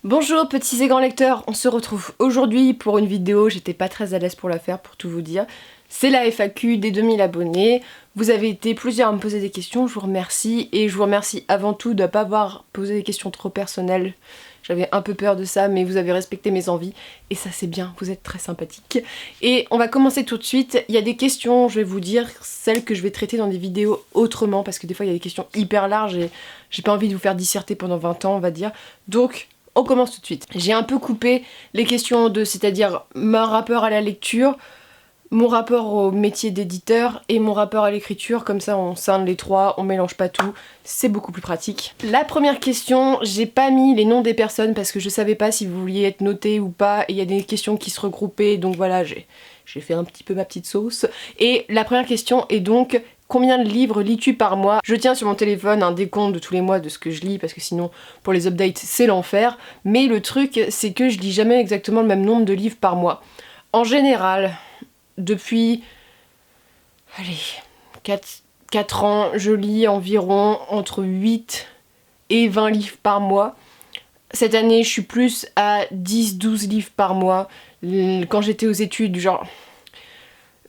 Bonjour petits et grands lecteurs, on se retrouve aujourd'hui pour une vidéo, j'étais pas très à l'aise pour la faire pour tout vous dire. C'est la FAQ des 2000 abonnés, vous avez été plusieurs à me poser des questions, je vous remercie et je vous remercie avant tout de ne pas avoir posé des questions trop personnelles. J'avais un peu peur de ça mais vous avez respecté mes envies et ça c'est bien, vous êtes très sympathiques. Et on va commencer tout de suite, il y a des questions, je vais vous dire, celles que je vais traiter dans des vidéos autrement parce que des fois il y a des questions hyper larges et j'ai pas envie de vous faire disserter pendant 20 ans on va dire. Donc on commence tout de suite. J'ai un peu coupé les questions de, c'est-à-dire mon rapport à la lecture, mon rapport au métier d'éditeur et mon rapport à l'écriture, comme ça on scinde les trois, on mélange pas tout, c'est beaucoup plus pratique. La première question, j'ai pas mis les noms des personnes parce que je savais pas si vous vouliez être noté ou pas, et il y a des questions qui se regroupaient, donc voilà, j'ai fait un petit peu ma petite sauce. Et la première question est donc: combien de livres lis-tu par mois? Je tiens sur mon téléphone un décompte de tous les mois de ce que je lis parce que sinon pour les updates c'est l'enfer. Mais le truc c'est que je lis jamais exactement le même nombre de livres par mois. En général, depuis allez, 4 ans, je lis environ entre 8 et 20 livres par mois. Cette année je suis plus à 10-12 livres par mois. Quand j'étais aux études, genre...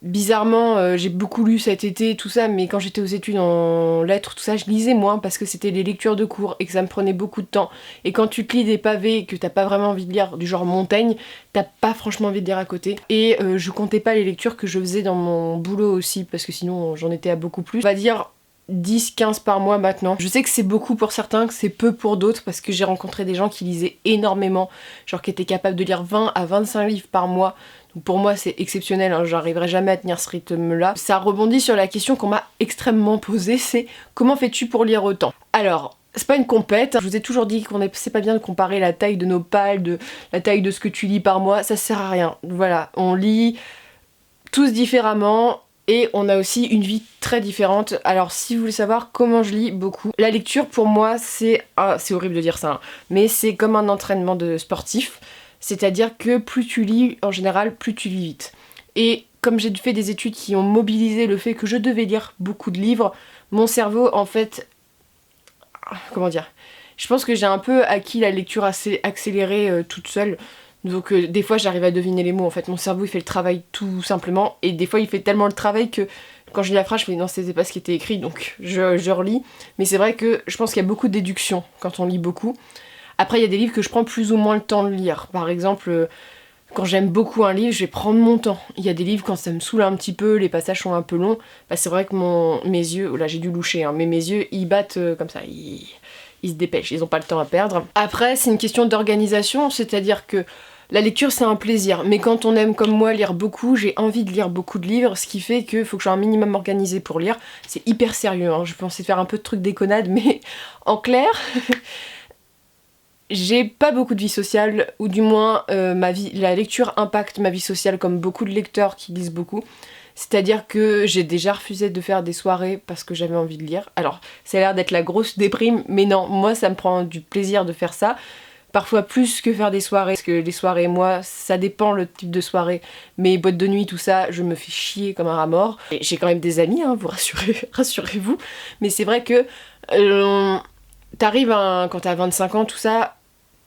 Bizarrement, j'ai beaucoup lu cet été, tout ça, mais quand j'étais aux études en lettres, tout ça, je lisais moins parce que c'était les lectures de cours et que ça me prenait beaucoup de temps. Et quand tu te lis des pavés et que t'as pas vraiment envie de lire, du genre Montaigne, t'as pas franchement envie de lire à côté. Et je comptais pas les lectures que je faisais dans mon boulot aussi, parce que sinon j'en étais à beaucoup plus. On va dire 10-15 par mois maintenant. Je sais que c'est beaucoup pour certains, que c'est peu pour d'autres, parce que j'ai rencontré des gens qui lisaient énormément, genre qui étaient capables de lire 20 à 25 livres par mois. Donc pour moi c'est exceptionnel, hein, j'arriverai jamais à tenir ce rythme-là. Ça rebondit sur la question qu'on m'a extrêmement posée, c'est comment fais-tu pour lire autant? Alors, c'est pas une compète, je vous ai toujours dit qu'on c'est pas bien de comparer la taille de nos pales, de la taille de ce que tu lis par mois, ça sert à rien. Voilà, on lit tous différemment. Et on a aussi une vie très différente. Alors si vous voulez savoir comment je lis beaucoup, la lecture pour moi c'est... Ah, c'est horrible de dire ça, hein, mais c'est comme un entraînement de sportif. C'est-à-dire que plus tu lis, en général, plus tu lis vite. Et comme j'ai fait des études qui ont mobilisé le fait que je devais lire beaucoup de livres, mon cerveau en fait... Comment dire? Je pense que j'ai un peu acquis la lecture assez accélérée toute seule. Donc des fois j'arrive à deviner les mots, en fait mon cerveau il fait le travail tout simplement, et des fois il fait tellement le travail que quand je lis la phrase je me dis non c'était pas ce qui était écrit, donc je relis. Mais c'est vrai que je pense qu'il y a beaucoup de déduction quand on lit beaucoup. Après il y a des livres que je prends plus ou moins le temps de lire, par exemple quand j'aime beaucoup un livre je vais prendre mon temps. Il y a des livres quand ça me saoule un petit peu, les passages sont un peu longs, bah c'est vrai que mes yeux, oh là j'ai dû loucher, hein, mais mes yeux ils battent comme ça, ils se dépêchent, ils ont pas le temps à perdre. Après c'est une question d'organisation, c'est-à-dire que la lecture c'est un plaisir, mais quand on aime comme moi lire beaucoup, j'ai envie de lire beaucoup de livres, ce qui fait qu'il faut que je sois un minimum organisé pour lire. C'est hyper sérieux, hein. Je pensais faire un peu de trucs déconnades, mais en clair, j'ai pas beaucoup de vie sociale, ou du moins la lecture impacte ma vie sociale comme beaucoup de lecteurs qui lisent beaucoup. C'est-à-dire que j'ai déjà refusé de faire des soirées parce que j'avais envie de lire. Alors, ça a l'air d'être la grosse déprime, mais non, moi ça me prend du plaisir de faire ça. Parfois plus que faire des soirées, parce que les soirées, moi, ça dépend le type de soirée. Mais boîtes de nuit, tout ça, je me fais chier comme un rat mort. Et j'ai quand même des amis, hein, vous rassurez-vous. Mais c'est vrai que t'arrives quand t'as 25 ans, tout ça,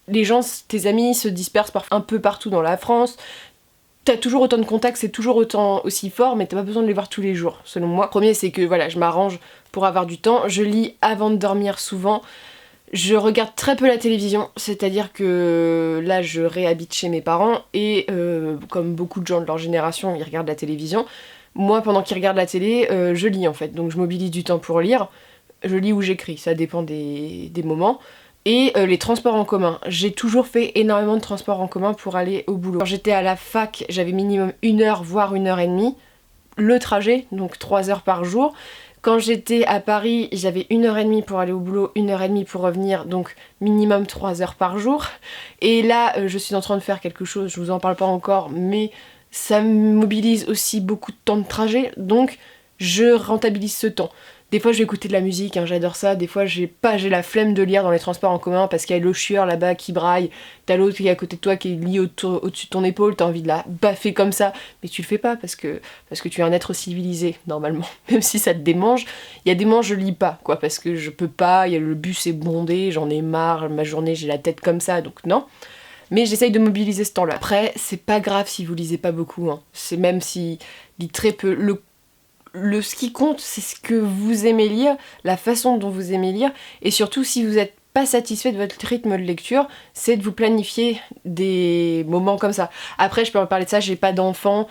les gens, tes amis se dispersent un peu partout dans la France. T'as toujours autant de contacts, c'est toujours autant aussi fort, mais t'as pas besoin de les voir tous les jours, selon moi. Premier, c'est que voilà, je m'arrange pour avoir du temps. Je lis avant de dormir souvent. Je regarde très peu la télévision, c'est-à-dire que là je réhabite chez mes parents et comme beaucoup de gens de leur génération, ils regardent la télévision. Moi, pendant qu'ils regardent la télé, je lis en fait, donc je mobilise du temps pour lire. Je lis ou j'écris, ça dépend des moments. Et les transports en commun. J'ai toujours fait énormément de transports en commun pour aller au boulot. Quand j'étais à la fac, j'avais minimum 1 heure, voire 1 heure et demie. Le trajet, donc 3 heures par jour. Quand j'étais à Paris, j'avais 1 heure et demie pour aller au boulot, 1 heure et demie pour revenir, donc minimum 3 heures par jour. Et là, je suis en train de faire quelque chose, je vous en parle pas encore, mais ça me mobilise aussi beaucoup de temps de trajet, donc je rentabilise ce temps. Des fois je vais écouter de la musique, hein, j'adore ça. Des fois j'ai la flemme de lire dans les transports en commun parce qu'il y a le chieur là-bas qui braille, t'as l'autre qui est à côté de toi qui est lié au-dessus de ton épaule, t'as envie de la baffer comme ça, mais tu le fais pas parce que tu es un être civilisé normalement. Même si ça te démange, il y a des moments je lis pas quoi parce que je peux pas, le bus est bondé, j'en ai marre, ma journée j'ai la tête comme ça donc non. Mais j'essaye de mobiliser ce temps-là. Après, c'est pas grave si vous lisez pas beaucoup, hein. C'est même si lit très peu. Ce qui compte, c'est ce que vous aimez lire, la façon dont vous aimez lire, et surtout si vous n'êtes pas satisfait de votre rythme de lecture, c'est de vous planifier des moments comme ça. Après, je peux en parler de ça, j'ai pas d'enfant,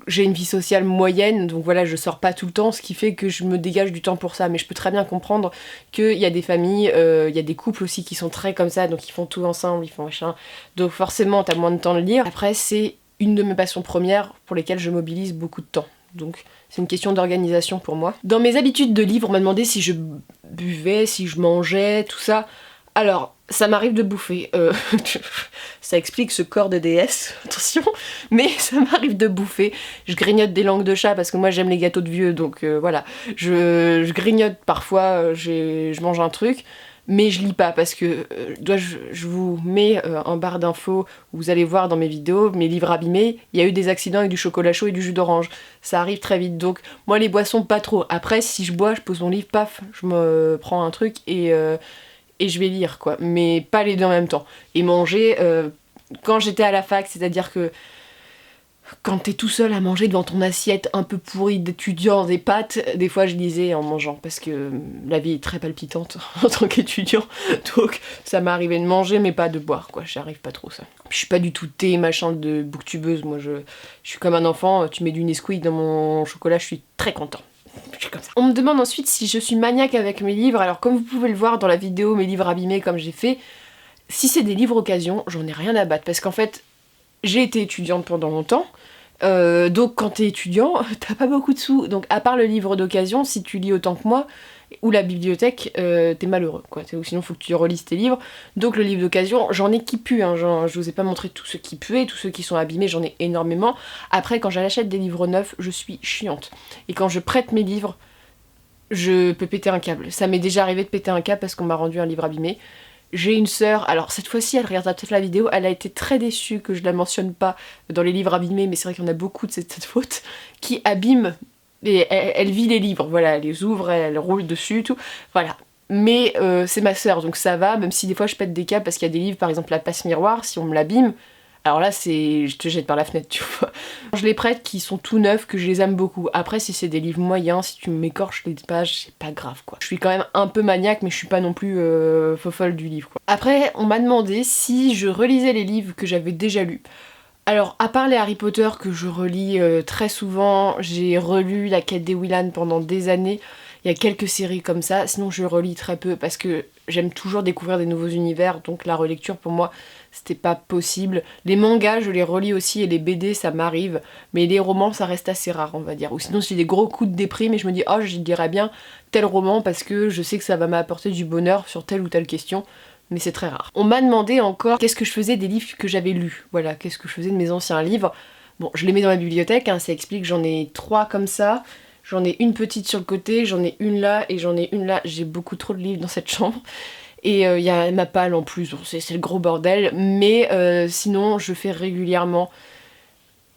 j'ai une vie sociale moyenne, donc voilà, je sors pas tout le temps, ce qui fait que je me dégage du temps pour ça. Mais je peux très bien comprendre qu'il y a des familles, il y a des couples aussi qui sont très comme ça, donc ils font tout ensemble, ils font machin. Donc forcément, t'as moins de temps de lire. Après, c'est une de mes passions premières pour lesquelles je mobilise beaucoup de temps. Donc c'est une question d'organisation pour moi. Dans mes habitudes de livre, on m'a demandé si je buvais, si je mangeais, tout ça. Alors, ça m'arrive de bouffer. Ça explique ce corps de déesse, attention. Mais ça m'arrive de bouffer. Je grignote des langues de chat parce que moi j'aime les gâteaux de vieux. Donc voilà, je grignote parfois, je mange un truc. Mais je lis pas parce que je vous mets en barre d'infos où vous allez voir dans mes vidéos, mes livres abîmés, il y a eu des accidents avec du chocolat chaud et du jus d'orange. Ça arrive très vite, donc moi les boissons pas trop. Après si je bois, je pose mon livre, paf, je me prends un truc et je vais lire quoi. Mais pas les deux en même temps. Et manger, quand j'étais à la fac, c'est-à-dire que quand t'es tout seul à manger devant ton assiette un peu pourrie d'étudiant, des pâtes, des fois je lisais en mangeant parce que la vie est très palpitante en tant qu'étudiant, donc ça m'est arrivé de manger mais pas de boire quoi, j'arrive pas trop ça. Je suis pas du tout thé machin de booktubeuse, moi je suis comme un enfant, tu mets du Nesquik dans mon chocolat, je suis très content. Comme ça. On me demande ensuite si je suis maniaque avec mes livres, alors comme vous pouvez le voir dans la vidéo, mes livres abîmés comme j'ai fait, si c'est des livres occasion, j'en ai rien à battre parce qu'en fait j'ai été étudiante pendant longtemps, donc quand t'es étudiant, t'as pas beaucoup de sous. Donc à part le livre d'occasion, si tu lis autant que moi, ou la bibliothèque, t'es malheureux, quoi. Ou sinon faut que tu relises tes livres. Donc le livre d'occasion, j'en ai qui puent, hein. Je vous ai pas montré tous ceux qui puaient, tous ceux qui sont abîmés, j'en ai énormément. Après quand j'achète des livres neufs, je suis chiante. Et quand je prête mes livres, je peux péter un câble. Ça m'est déjà arrivé de péter un câble parce qu'on m'a rendu un livre abîmé. J'ai une sœur, alors cette fois-ci elle regardera peut-être la vidéo, elle a été très déçue que je la mentionne pas dans les livres abîmés, mais c'est vrai qu'il y en a beaucoup de cette faute, qui abîme, et elle vit les livres, voilà, elle les ouvre, elle roule dessus, tout, voilà. Mais c'est ma sœur, donc ça va, même si des fois je pète des câbles parce qu'il y a des livres, par exemple la passe miroir, si on me l'abîme, alors là c'est, je te jette par la fenêtre, tu vois. Je les prête qui sont tout neufs, que je les aime beaucoup. Après si c'est des livres moyens, si tu m'écorches les pages, c'est pas grave quoi. Je suis quand même un peu maniaque mais je suis pas non plus fofolle du livre quoi. Après on m'a demandé si je relisais les livres que j'avais déjà lus. Alors à part les Harry Potter que je relis très souvent, j'ai relu La Quête des Willan pendant des années. Il y a quelques séries comme ça, sinon je relis très peu parce que j'aime toujours découvrir des nouveaux univers, donc la relecture pour moi c'était pas possible. Les mangas je les relis aussi et les BD ça m'arrive, mais les romans ça reste assez rare on va dire. Ou sinon j'ai des gros coups de déprime et je me dis oh je lirais bien tel roman parce que je sais que ça va m'apporter du bonheur sur telle ou telle question. Mais c'est très rare. On m'a demandé encore qu'est-ce que je faisais des livres que j'avais lus. Voilà, qu'est-ce que je faisais de mes anciens livres. Bon, je les mets dans la bibliothèque, hein, ça explique, j'en ai 3 comme ça. J'en ai une petite sur le côté, j'en ai une là et j'en ai une là. J'ai beaucoup trop de livres dans cette chambre. Et il y a ma palle en plus, bon, c'est le gros bordel. Mais sinon, je fais régulièrement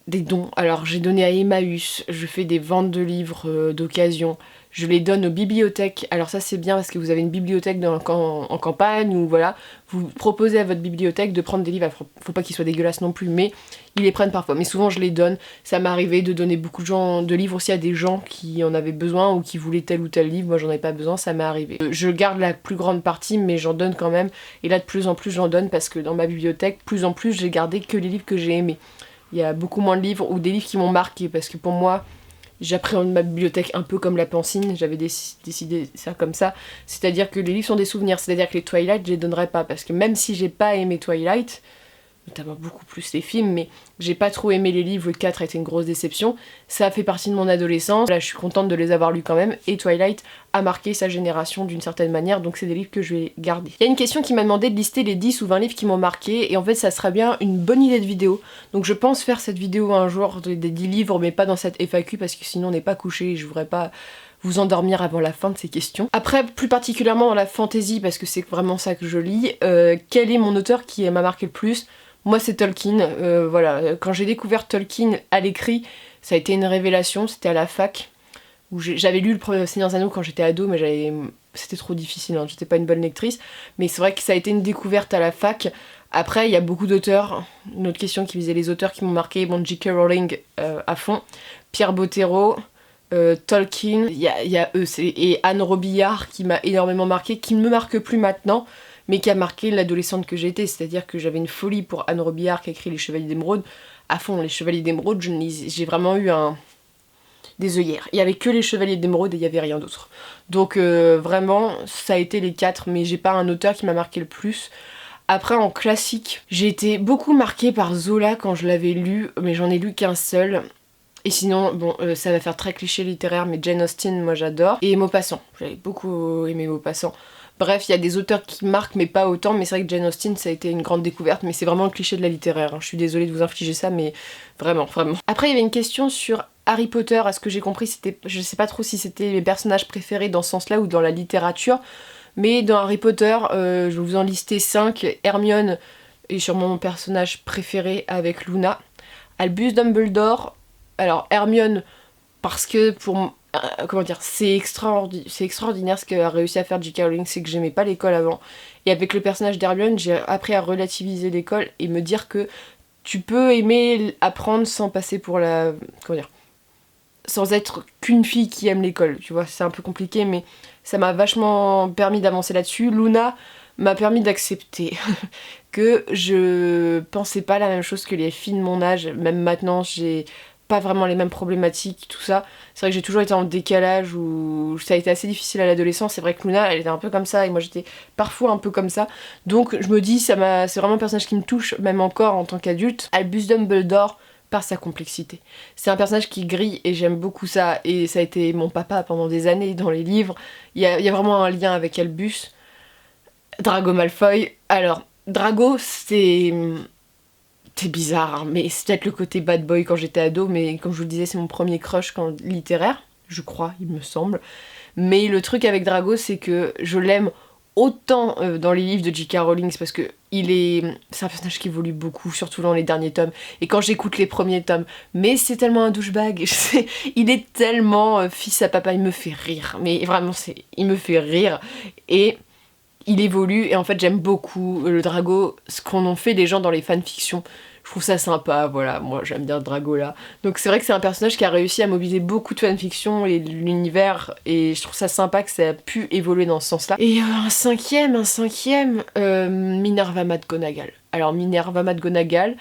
des dons. Alors j'ai donné à Emmaüs, je fais des ventes de livres d'occasion. Je les donne aux bibliothèques. Alors ça c'est bien parce que vous avez une bibliothèque en campagne ou voilà, vous proposez à votre bibliothèque de prendre des livres. Alors, faut pas qu'ils soient dégueulasses non plus, mais ils les prennent parfois. Mais souvent je les donne. Ça m'est arrivé de donner beaucoup de livres aussi à des gens qui en avaient besoin ou qui voulaient tel ou tel livre. Moi j'en avais pas besoin, ça m'est arrivé. Je garde la plus grande partie, mais j'en donne quand même. Et là de plus en plus j'en donne parce que dans ma bibliothèque, plus en plus j'ai gardé que les livres que j'ai aimés. Il y a beaucoup moins de livres ou des livres qui m'ont marqué parce que pour moi, j'appréhende ma bibliothèque un peu comme la Pancine, j'avais décidé ça comme ça. C'est-à-dire que les livres sont des souvenirs, c'est-à-dire que les Twilight, je les donnerai pas parce que même si j'ai pas aimé Twilight, notamment beaucoup plus les films, mais j'ai pas trop aimé les livres, le 4 a été une grosse déception. Ça a fait partie de mon adolescence, là je suis contente de les avoir lus quand même, et Twilight a marqué sa génération d'une certaine manière, donc c'est des livres que je vais garder. Il y a une question qui m'a demandé de lister les 10 ou 20 livres qui m'ont marqué, et en fait ça serait bien une bonne idée de vidéo, donc je pense faire cette vidéo un jour des 10 livres, mais pas dans cette FAQ, parce que sinon on n'est pas couché, et je voudrais pas vous endormir avant la fin de ces questions. Après, plus particulièrement dans la fantasy, parce que c'est vraiment ça que je lis, quel est mon auteur qui m'a marqué le plus? Moi c'est Tolkien, voilà. Quand j'ai découvert Tolkien à l'écrit, ça a été une révélation, c'était à la fac, où j'avais lu le Seigneur des Anneaux quand j'étais ado, mais c'était trop difficile, hein, j'étais pas une bonne lectrice, mais c'est vrai que ça a été une découverte à la fac. Après, il y a beaucoup d'auteurs, une autre question qui visait les auteurs qui m'ont marqué, bon, J.K. Rowling à fond, Pierre Bottero, Tolkien, il y a eux, et Anne Robillard qui m'a énormément marqué, qui ne me marque plus maintenant, mais qui a marqué l'adolescente que j'étais, c'est-à-dire que j'avais une folie pour Anne Robillard qui a écrit Les Chevaliers d'Émeraude. À fond, Les Chevaliers d'Émeraude, j'ai vraiment eu des œillères. Il y avait que Les Chevaliers d'Émeraude et il y avait rien d'autre. Donc vraiment, ça a été les 4, mais j'ai pas un auteur qui m'a marqué le plus. Après, en classique, j'ai été beaucoup marquée par Zola quand je l'avais lu, mais j'en ai lu qu'un seul. Et sinon, bon, ça va faire très cliché littéraire, mais Jane Austen, moi j'adore. Et Maupassant, j'avais beaucoup aimé Maupassant. Bref, il y a des auteurs qui marquent, mais pas autant, mais c'est vrai que Jane Austen, ça a été une grande découverte, mais c'est vraiment le cliché de la littéraire, hein. Je suis désolée de vous infliger ça, mais vraiment, vraiment. Après, il y avait une question sur Harry Potter, à ce que j'ai compris, je sais pas trop si c'était mes personnages préférés dans ce sens-là ou dans la littérature, mais dans Harry Potter, je vais vous en lister 5. Hermione est sûrement mon personnage préféré avec Luna. Albus Dumbledore, alors Hermione, parce que comment dire, c'est extraordinaire ce qu'a réussi à faire J.K. Rowling, c'est que j'aimais pas l'école avant. Et avec le personnage d'Hermione, j'ai appris à relativiser l'école et me dire que tu peux aimer apprendre sans passer pour comment dire, sans être qu'une fille qui aime l'école, tu vois, c'est un peu compliqué, mais ça m'a vachement permis d'avancer là-dessus. Luna m'a permis d'accepter que je pensais pas la même chose que les filles de mon âge, même maintenant j'ai pas vraiment les mêmes problématiques, tout ça. C'est vrai que j'ai toujours été en décalage, où ça a été assez difficile à l'adolescence. C'est vrai que Luna, elle était un peu comme ça, et moi j'étais parfois un peu comme ça. Donc je me dis, c'est vraiment un personnage qui me touche, même encore en tant qu'adulte. Albus Dumbledore, par sa complexité. C'est un personnage qui grille, et j'aime beaucoup ça, et ça a été mon papa pendant des années dans les livres. Il y a vraiment un lien avec Albus. Drago Malfoy. Alors, Drago, c'est bizarre, hein, mais c'est peut-être le côté bad boy quand j'étais ado, mais comme je vous le disais, c'est mon premier crush littéraire, je crois, il me semble. Mais le truc avec Drago, c'est que je l'aime autant dans les livres de J.K. Rowling, parce que c'est un personnage qui évolue beaucoup, surtout dans les derniers tomes, et quand j'écoute les premiers tomes, mais c'est tellement un douchebag, il est tellement fils à papa, il me fait rire, mais vraiment, il me fait rire, et il évolue, et en fait j'aime beaucoup le Drago, ce qu'on en fait les gens dans les fanfictions. Je trouve ça sympa, voilà, moi j'aime bien Drago là. Donc c'est vrai que c'est un personnage qui a réussi à mobiliser beaucoup de fanfictions et de l'univers, et je trouve ça sympa que ça a pu évoluer dans ce sens-là. Et un cinquième, Minerva McGonagall. Alors Minerva McGonagall,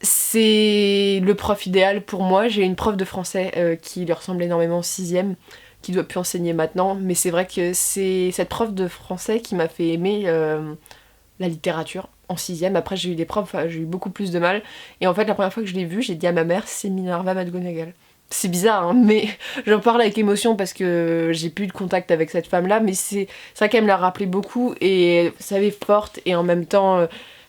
c'est le prof idéal pour moi. J'ai une prof de français qui lui ressemble énormément en 6ème, qui doit plus enseigner maintenant, mais c'est vrai que c'est cette prof de français qui m'a fait aimer la littérature en 6ème. Après j'ai eu des profs, j'ai eu beaucoup plus de mal, et en fait la première fois que je l'ai vue, j'ai dit à ma mère, c'est Minerva McGonagall. C'est bizarre, hein, mais j'en parle avec émotion parce que j'ai plus de contact avec cette femme-là, mais c'est vrai qu'elle me l'a rappelé beaucoup, et elle savait forte, et en même temps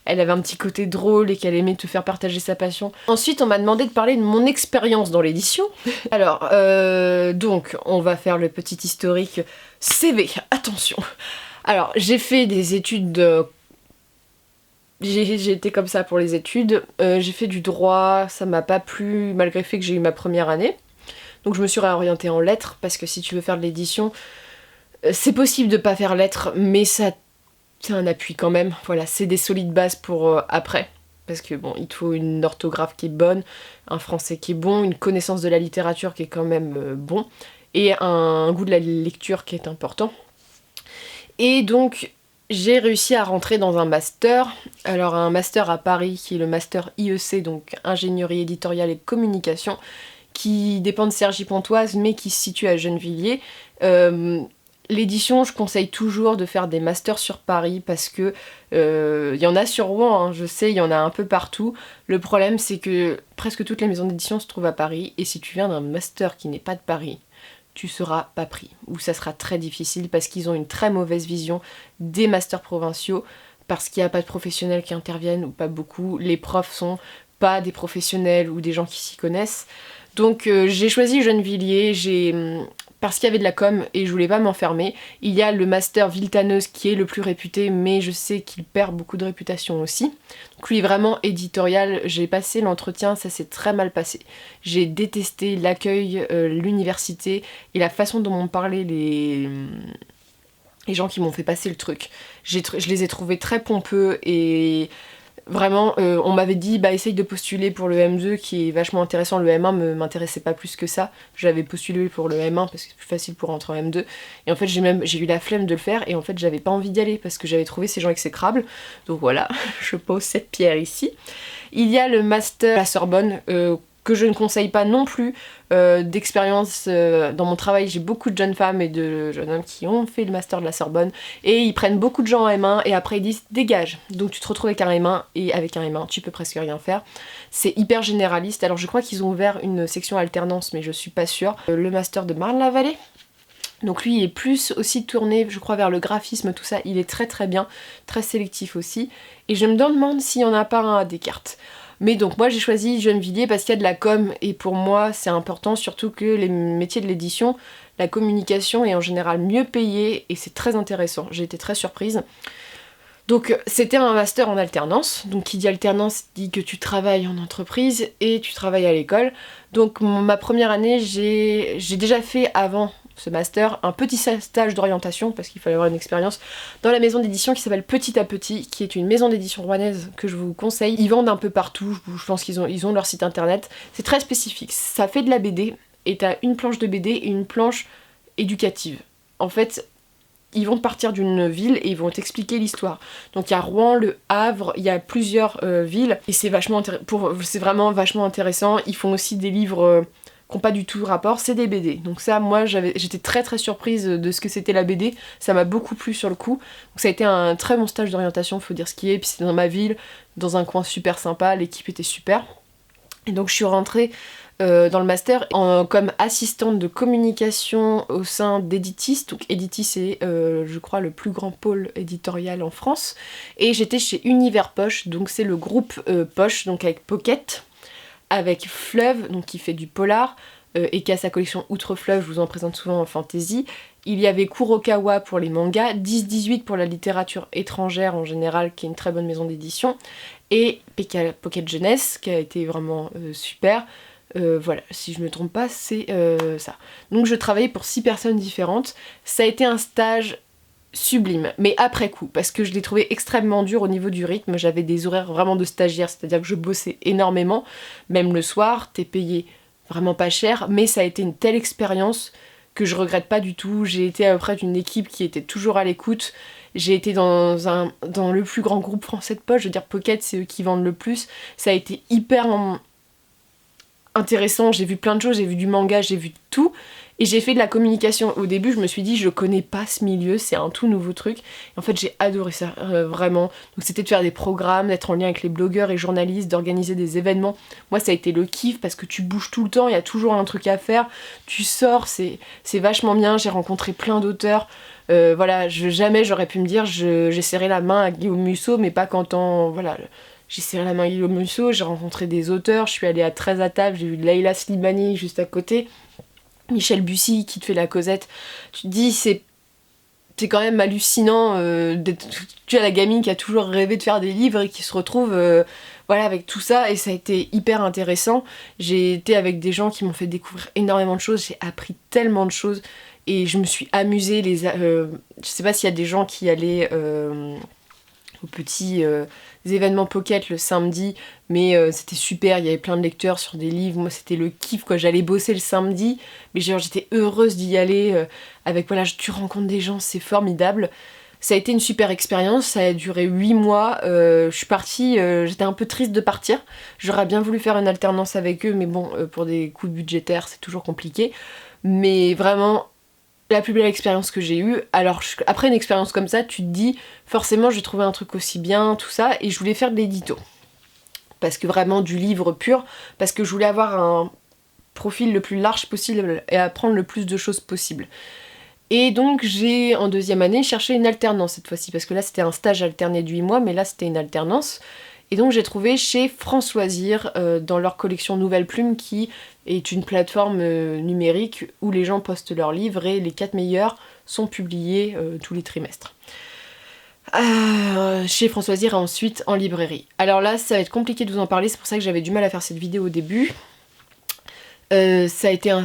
elle avait un petit côté drôle, et qu'elle aimait te faire partager sa passion. Ensuite, on m'a demandé de parler de mon expérience dans l'édition. Alors, donc, on va faire le petit historique CV, attention. Alors, j'ai fait des études j'ai été comme ça pour les études. J'ai fait du droit, ça m'a pas plu, malgré le fait que j'ai eu ma première année. Donc je me suis réorientée en lettres, parce que si tu veux faire de l'édition, c'est possible de pas faire lettres, mais c'est un appui quand même. Voilà, c'est des solides bases pour après. Parce que bon, il te faut une orthographe qui est bonne, un français qui est bon, une connaissance de la littérature qui est quand même bon, et un goût de la lecture qui est important. Et donc, j'ai réussi à rentrer dans un master. Alors un master à Paris qui est le master IEC, donc ingénierie éditoriale et communication, qui dépend de Cergy-Pontoise mais qui se situe à Gennevilliers. L'édition, je conseille toujours de faire des masters sur Paris, parce que y en a sur Rouen, hein, je sais, il y en a un peu partout. Le problème, c'est que presque toutes les maisons d'édition se trouvent à Paris, et si tu viens d'un master qui n'est pas de Paris, tu seras pas pris, ou ça sera très difficile, parce qu'ils ont une très mauvaise vision des masters provinciaux, parce qu'il n'y a pas de professionnels qui interviennent, ou pas beaucoup. Les profs sont pas des professionnels ou des gens qui s'y connaissent. Donc j'ai choisi Gennevilliers, j'ai parce qu'il y avait de la com et je voulais pas m'enfermer. Il y a le master Villetaneuse qui est le plus réputé, mais je sais qu'il perd beaucoup de réputation aussi. Donc lui vraiment éditorial, j'ai passé l'entretien, ça s'est très mal passé. J'ai détesté l'accueil, l'université et la façon dont m'ont parlé les gens qui m'ont fait passer le truc. Je les ai trouvés très pompeux et vraiment, on m'avait dit bah essaye de postuler pour le M2 qui est vachement intéressant. Le M1 m'intéressait pas plus que ça. J'avais postulé pour le M1 parce que c'est plus facile pour rentrer en M2. Et en fait j'ai eu la flemme de le faire et en fait j'avais pas envie d'y aller parce que j'avais trouvé ces gens exécrables. Donc voilà, je pose cette pierre ici. Il y a le master à la Sorbonne que je ne conseille pas non plus. D'expérience dans mon travail, j'ai beaucoup de jeunes femmes et de jeunes hommes qui ont fait le master de la Sorbonne et ils prennent beaucoup de gens en M1 et après ils disent dégage. Donc tu te retrouves avec un M1 et avec un M1 tu peux presque rien faire. C'est hyper généraliste. Alors je crois qu'ils ont ouvert une section alternance mais je suis pas sûre. Le master de Marne-la-Vallée. Donc lui il est plus aussi tourné je crois vers le graphisme, tout ça, il est très très bien, très sélectif aussi. Et je me demande s'il n'y en a pas un à Descartes. Mais donc moi j'ai choisi Gennevilliers parce qu'il y a de la com et pour moi c'est important, surtout que les métiers de l'édition, la communication est en général mieux payée et c'est très intéressant. J'ai été très surprise. Donc c'était un master en alternance, donc qui dit alternance dit que tu travailles en entreprise et tu travailles à l'école. Donc ma première année j'ai déjà fait avant ce master un petit stage d'orientation parce qu'il fallait avoir une expérience dans la maison d'édition qui s'appelle Petit à Petit, qui est une maison d'édition rouennaise que je vous conseille. Ils vendent un peu partout, je pense qu'ils ont leur site internet. C'est très spécifique, ça fait de la BD et t'as une planche de BD et une planche éducative. En fait, ils vont partir d'une ville et ils vont t'expliquer l'histoire. Donc il y a Rouen, Le Havre, il y a plusieurs villes et c'est vraiment vachement intéressant. Ils font aussi des livres qui n'ont pas du tout rapport, c'est des BD. Donc ça, moi j'étais très très surprise de ce que c'était la BD, ça m'a beaucoup plu sur le coup. Donc ça a été un très bon stage d'orientation, faut dire ce qui est, puis c'était dans ma ville, dans un coin super sympa, l'équipe était super. Et donc je suis rentrée dans le master comme assistante de communication au sein d'Editis. Donc Editis c'est je crois le plus grand pôle éditorial en France. Et j'étais chez Univers Poche, donc c'est le groupe Poche, donc avec Pocket, avec Fleuve, donc qui fait du polar, et qui a sa collection Outre Fleuve, je vous en présente souvent en fantasy. Il y avait Kurokawa pour les mangas, 10-18 pour la littérature étrangère en général, qui est une très bonne maison d'édition, et Pocket Jeunesse, qui a été vraiment super. Voilà, si je me trompe pas, c'est ça. Donc je travaillais pour 6 personnes différentes. Ça a été un stage sublime, mais après coup, parce que je l'ai trouvé extrêmement dur au niveau du rythme. J'avais des horaires vraiment de stagiaire, c'est-à-dire que je bossais énormément, même le soir, t'es payé vraiment pas cher, mais ça a été une telle expérience que je regrette pas du tout. J'ai été auprès d'une équipe qui était toujours à l'écoute. J'ai été dans le plus grand groupe français de poche, je veux dire Pocket, c'est eux qui vendent le plus. Ça a été hyper intéressant, j'ai vu plein de choses, j'ai vu du manga, j'ai vu tout. Et j'ai fait de la communication. Au début, je me suis dit, je connais pas ce milieu, c'est un tout nouveau truc. Et en fait, j'ai adoré ça, vraiment. Donc c'était de faire des programmes, d'être en lien avec les blogueurs et journalistes, d'organiser des événements. Moi, ça a été le kiff parce que tu bouges tout le temps, il y a toujours un truc à faire. Tu sors, c'est vachement bien. J'ai rencontré plein d'auteurs. Voilà, jamais j'aurais pu me dire, j'ai serré la main à Guillaume Musso, mais pas voilà... J'ai serré la main à Guillaume Musso, j'ai rencontré des auteurs, je suis allée à 13 à table, j'ai vu Leïla Slimani juste à côté. Michel Bussy qui te fait la Cosette, tu te dis c'est quand même hallucinant tu as la gamine qui a toujours rêvé de faire des livres et qui se retrouve voilà avec tout ça, et ça a été hyper intéressant. J'ai été avec des gens qui m'ont fait découvrir énormément de choses, j'ai appris tellement de choses et je me suis amusée. Je sais pas s'il y a des gens qui allaient aux petits événements Pocket le samedi, mais c'était super, il y avait plein de lecteurs sur des livres. Moi c'était le kiff quoi, j'allais bosser le samedi, mais genre j'étais heureuse d'y aller, avec voilà, tu rencontres des gens, c'est formidable. Ça a été une super expérience, ça a duré 8 mois, je suis partie, j'étais un peu triste de partir, j'aurais bien voulu faire une alternance avec eux, mais bon, pour des coûts budgétaires c'est toujours compliqué, mais vraiment la plus belle expérience que j'ai eue. Alors après une expérience comme ça, tu te dis forcément je vais trouver un truc aussi bien, tout ça, et je voulais faire de l'édito. Parce que vraiment du livre pur, parce que je voulais avoir un profil le plus large possible et apprendre le plus de choses possible. Et donc j'ai en deuxième année cherché une alternance cette fois-ci, parce que là c'était un stage alterné de 8 mois, mais là c'était une alternance. Et donc j'ai trouvé chez Françoisir, dans leur collection Nouvelle Plume, qui est une plateforme numérique où les gens postent leurs livres et les 4 meilleurs sont publiés tous les trimestres. Chez Françoisir et ensuite en librairie. Alors là, ça va être compliqué de vous en parler, c'est pour ça que j'avais du mal à faire cette vidéo au début. Ça a été un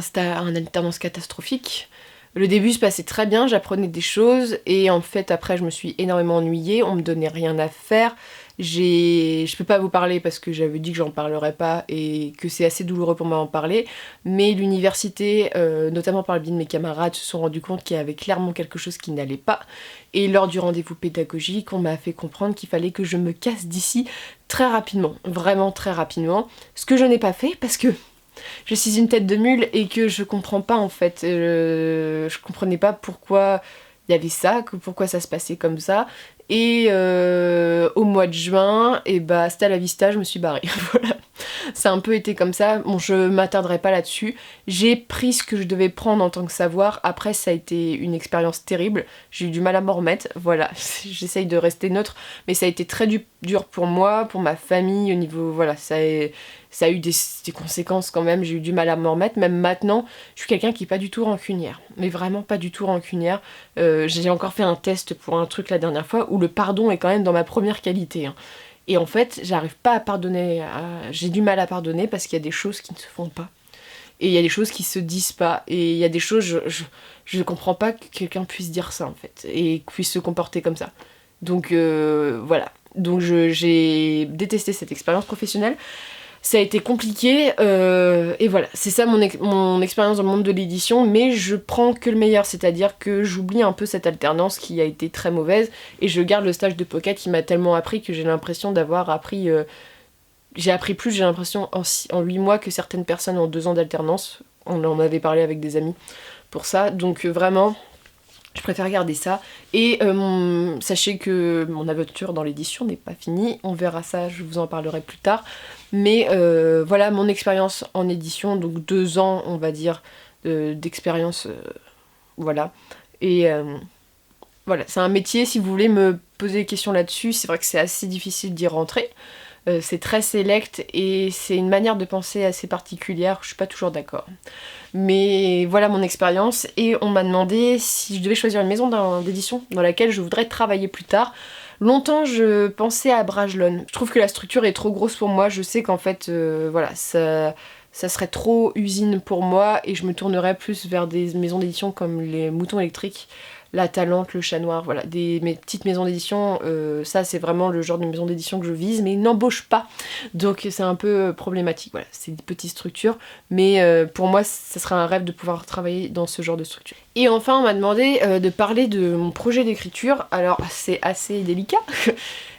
alternance catastrophique. Le début se passait très bien, j'apprenais des choses et en fait après je me suis énormément ennuyée, on me donnait rien à faire. Je peux pas vous parler parce que j'avais dit que j'en parlerais pas et que c'est assez douloureux pour moi d'en parler, mais l'université, notamment par le biais de mes camarades, se sont rendus compte qu'il y avait clairement quelque chose qui n'allait pas. Et lors du rendez-vous pédagogique, on m'a fait comprendre qu'il fallait que je me casse d'ici très rapidement, vraiment très rapidement, ce que je n'ai pas fait parce que je suis une tête de mule et que je comprends pas en fait. Je comprenais pas pourquoi il y avait ça, pourquoi ça se passait comme ça. Et au mois de juin, et bah hasta la vista, je me suis barrée. Voilà. Ça a un peu été comme ça. Bon, je m'attarderai pas là-dessus. J'ai pris ce que je devais prendre en tant que savoir. Après, ça a été une expérience terrible. J'ai eu du mal à m'en remettre. Voilà, j'essaye de rester neutre. Mais ça a été très dur pour moi, pour ma famille, au niveau... Voilà, ça a eu des conséquences quand même. J'ai eu du mal à m'en remettre. Même maintenant, je suis quelqu'un qui est pas du tout rancunière. Mais vraiment pas du tout rancunière. J'ai encore fait un test pour un truc la dernière fois où le pardon est quand même dans ma première qualité. Hein. Et en fait, j'arrive pas à pardonner, j'ai du mal à pardonner parce qu'il y a des choses qui ne se font pas. Et il y a des choses qui se disent pas. Et il y a des choses, je comprends pas que quelqu'un puisse dire ça en fait. Et puisse se comporter comme ça. Donc voilà. Donc j'ai détesté cette expérience professionnelle. Ça a été compliqué, et voilà, c'est ça mon expérience dans le monde de l'édition, mais je prends que le meilleur, c'est-à-dire que j'oublie un peu cette alternance qui a été très mauvaise, et je garde le stage de pocket qui m'a tellement appris que j'ai l'impression d'avoir appris... j'ai appris plus, j'ai l'impression, en 8 mois que certaines personnes en 2 ans d'alternance. On en avait parlé avec des amis pour ça, donc vraiment... Je préfère garder ça. Et sachez que mon aventure dans l'édition n'est pas finie. On verra ça, je vous en parlerai plus tard. Mais voilà mon expérience en édition. Donc 2 ans, on va dire, d'expérience. Voilà. Et voilà, c'est un métier. Si vous voulez me poser des questions là-dessus, c'est vrai que c'est assez difficile d'y rentrer. C'est très sélect et c'est une manière de penser assez particulière. Je suis pas toujours d'accord. Mais voilà mon expérience et on m'a demandé si je devais choisir une maison d'édition dans laquelle je voudrais travailler plus tard. Longtemps je pensais à Brajlon. Je trouve que la structure est trop grosse pour moi, je sais qu'en fait voilà, ça serait trop usine pour moi et je me tournerais plus vers des maisons d'édition comme les Moutons électriques, La Talente, Le Chat Noir, voilà, mes petites maisons d'édition, ça c'est vraiment le genre de maison d'édition que je vise, mais ils n'embauchent pas, donc c'est un peu problématique, voilà, c'est des petites structures, mais pour moi ça serait un rêve de pouvoir travailler dans ce genre de structure. Et enfin on m'a demandé de parler de mon projet d'écriture, alors c'est assez délicat,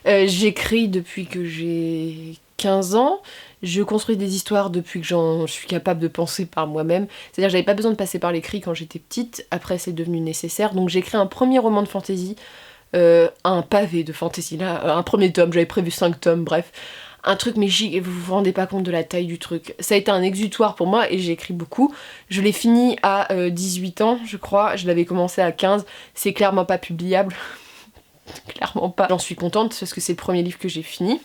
j'écris depuis que j'ai 15 ans, je construis des histoires depuis que je suis capable de penser par moi-même. C'est-à-dire que j'avais pas besoin de passer par l'écrit quand j'étais petite, après c'est devenu nécessaire. Donc j'ai écrit un premier roman de fantasy, un pavé de fantasy là, un premier tome, j'avais prévu 5 tomes, bref. Un truc, mais vous vous rendez pas compte de la taille du truc. Ça a été un exutoire pour moi et j'ai écrit beaucoup. Je l'ai fini à 18 ans, je crois. Je l'avais commencé à 15. C'est clairement pas publiable. Clairement pas. J'en suis contente parce que c'est le premier livre que j'ai fini.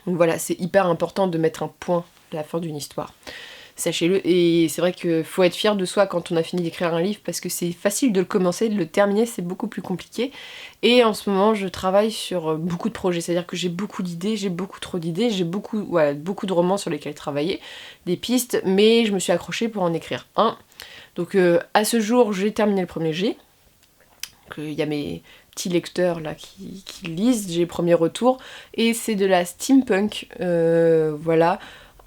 Donc voilà, c'est hyper important de mettre un point à la fin d'une histoire. Sachez-le, et c'est vrai qu'il faut être fier de soi quand on a fini d'écrire un livre parce que c'est facile de le commencer, de le terminer, c'est beaucoup plus compliqué. Et en ce moment, je travaille sur beaucoup de projets, c'est-à-dire que j'ai beaucoup d'idées, j'ai beaucoup trop d'idées, j'ai beaucoup de romans sur lesquels travailler, des pistes, mais je me suis accrochée pour en écrire un. Donc à ce jour, j'ai terminé le premier G. Il y a mes petits lecteurs là qui lisent, j'ai les premiers retours, et c'est de la steampunk, voilà,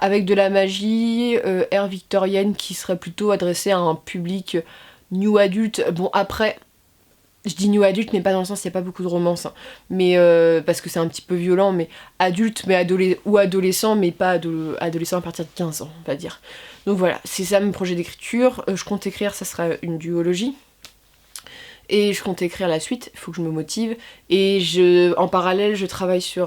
avec de la magie, ère victorienne qui serait plutôt adressée à un public new adulte. Bon après, je dis new adulte mais pas dans le sens il n'y a pas beaucoup de romance, hein, mais parce que c'est un petit peu violent, mais adulte mais adolescent, mais pas adolescent à partir de 15 ans on va dire. Donc voilà, c'est ça mon projet d'écriture. Je compte écrire, ça sera une duologie. Et je compte écrire la suite, il faut que je me motive. Et en parallèle, je travaille sur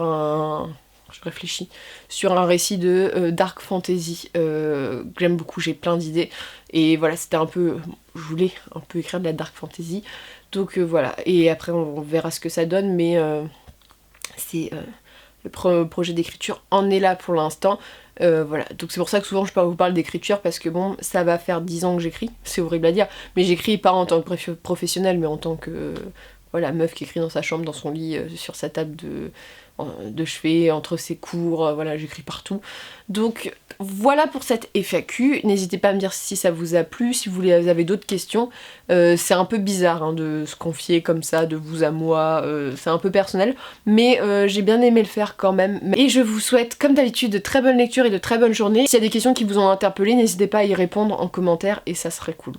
je réfléchis, sur un récit de dark fantasy que j'aime beaucoup, j'ai plein d'idées. Et voilà, c'était un peu... Je voulais un peu écrire de la dark fantasy. Donc voilà, et après on verra ce que ça donne, mais c'est le projet d'écriture en est là pour l'instant. Voilà, donc c'est pour ça que souvent je vous parle d'écriture, parce que bon, ça va faire 10 ans que j'écris, c'est horrible à dire, mais j'écris pas en tant que professionnelle, mais en tant que voilà, meuf qui écrit dans sa chambre, dans son lit, sur sa table de chevet, entre ses cours, voilà, j'écris partout. Donc voilà pour cette FAQ, n'hésitez pas à me dire si ça vous a plu, si vous avez d'autres questions. C'est un peu bizarre hein, de se confier comme ça, de vous à moi, c'est un peu personnel, mais j'ai bien aimé le faire quand même. Et je vous souhaite comme d'habitude de très bonnes lectures et de très bonnes journées. S'il y a des questions qui vous ont interpellé, n'hésitez pas à y répondre en commentaire et ça serait cool.